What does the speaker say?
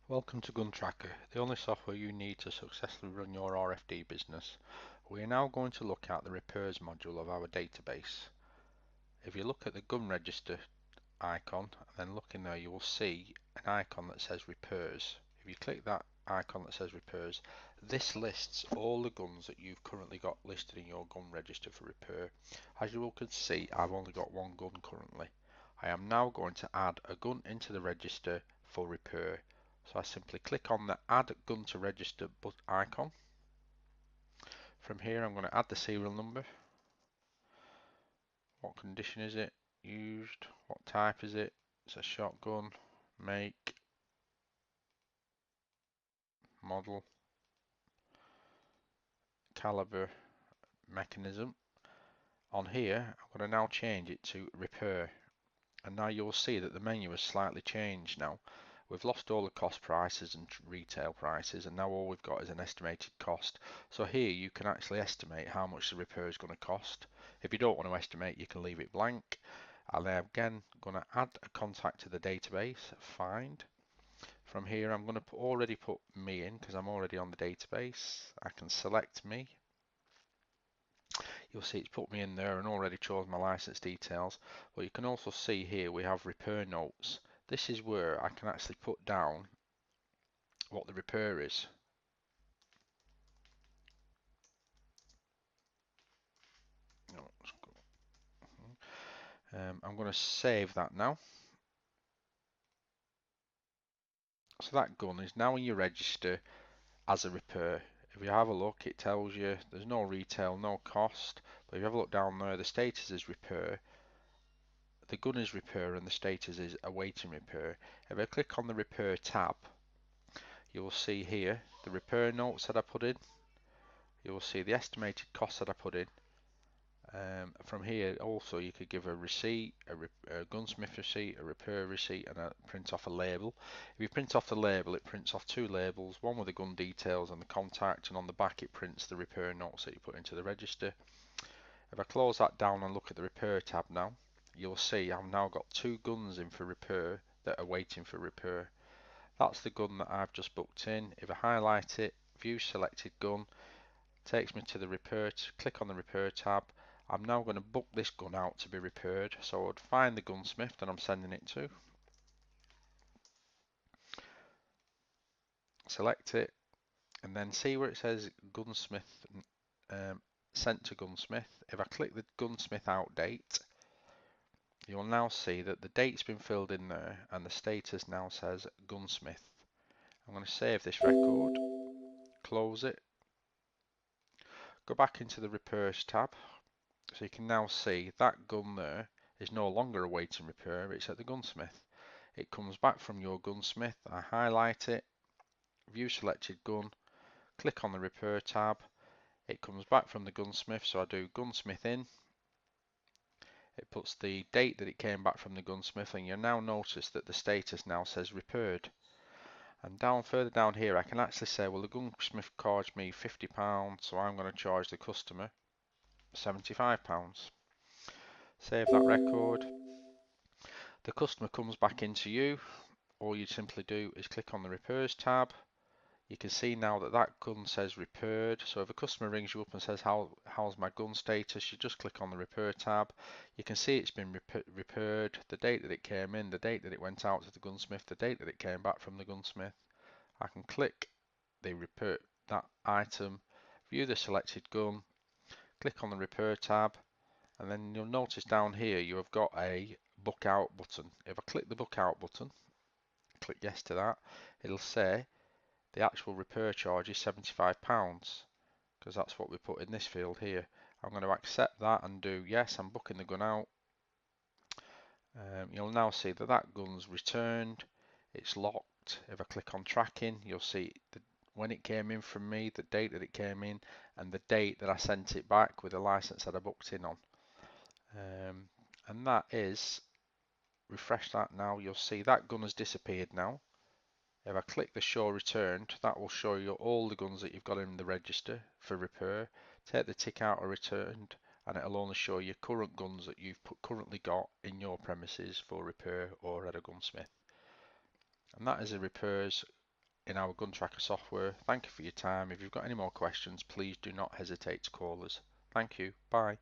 Welcome to Gun Tracker, the only software you need to successfully run your RFD business. We are now going to look at the repairs module of our database. If you look at the gun register icon and then look in there, you will see an icon that says repairs. If you click that icon that says repairs, this lists all the guns that you've currently got listed in your gun register for repair. As you all can see, I've only got one gun currently. I am now going to add a gun into the register for repair. So I simply click on the add gun to register icon. From here I'm going to add the serial number. What condition is it used? What type is it? It's a shotgun. Make, model, caliber, mechanism. On here I'm going to now change it to repair. And now you'll see that the menu has slightly changed now. We've lost all the cost prices and retail prices, and now all we've got is an estimated cost. So here you can actually estimate how much the repair is going to cost. If you don't want to estimate, you can leave it blank. And then again, going to add a contact to the database, find. From here I'm going to already put me in because I'm already on the database. I can select me. You'll see it's put me in there and already chose my license details. But you can also see here we have repair notes. This is where I can actually put down what the repair is. I'm going to save that now. So that gun is now in your register as a repair. If you have a look, it tells you there's no retail, no cost. But if you have a look down there, the status is repair. The gun is repair and the status is awaiting repair. If I click on the repair tab, you will see here the repair notes that I put in. You will see the estimated cost that I put in. From here also you could give a receipt, a gunsmith receipt, a repair receipt, and print off a label. If you print off the label, it prints off two labels, one with the gun details and the contact, and on the back it prints the repair notes that you put into the register. If I close that down and look at the repair tab now, you'll see I've now got two guns in for repair that are waiting for repair. That's the gun that I've just booked in. If I highlight it, view selected gun, takes me to the repair, click on the repair tab. I'm now going to book this gun out to be repaired, so I would find the gunsmith that I'm sending it to, select it, and then see where it says gunsmith, sent to gunsmith. If I click the gunsmith out date, you'll now see that the date's been filled in there and the status now says gunsmith. I'm going to save this record, close it, go back into the repairs tab. So you can now see that gun there is no longer awaiting repair, it's at the gunsmith. It comes back from your gunsmith, I highlight it, view selected gun, click on the repair tab, it comes back from the gunsmith, so I do gunsmith in, it puts the date that it came back from the gunsmith, and you'll now notice that the status now says repaired. And further down here I can actually say, well, the gunsmith charged me £50, so I'm going to charge the customer £75. Save that record. The customer comes back into you. All you simply do is click on the repairs tab. You can see now that that gun says repaired. So if a customer rings you up and says how's my gun status, you just click on the repair tab. You can see it's been repaired, the date that it came in, the date that it went out to the gunsmith, the date that it came back from the gunsmith. I can click the repair that item, view the selected gun, click on the repair tab, and then you'll notice down here you have got a book out button. If I click the book out button, click yes to that, it'll say the actual repair charge is £75 because that's what we put in this field here. I'm going to accept that and do yes, I'm booking the gun out. You'll now see that that gun's returned, it's locked. If I click on tracking, you'll see when it came in from me, the date that it came in, and the date that I sent it back with the license that I booked in on. And that is, refresh that now, you'll see that gun has disappeared now. If I click the show returned, that will show you all the guns that you've got in the register for repair. Take the tick out of returned and it'll only show you current guns that you've currently got in your premises for repair or at a gunsmith. And that is a repairs in our Gun Tracker software. Thank you for your time. If you've got any more questions, please do not hesitate to call us. Thank you. Bye.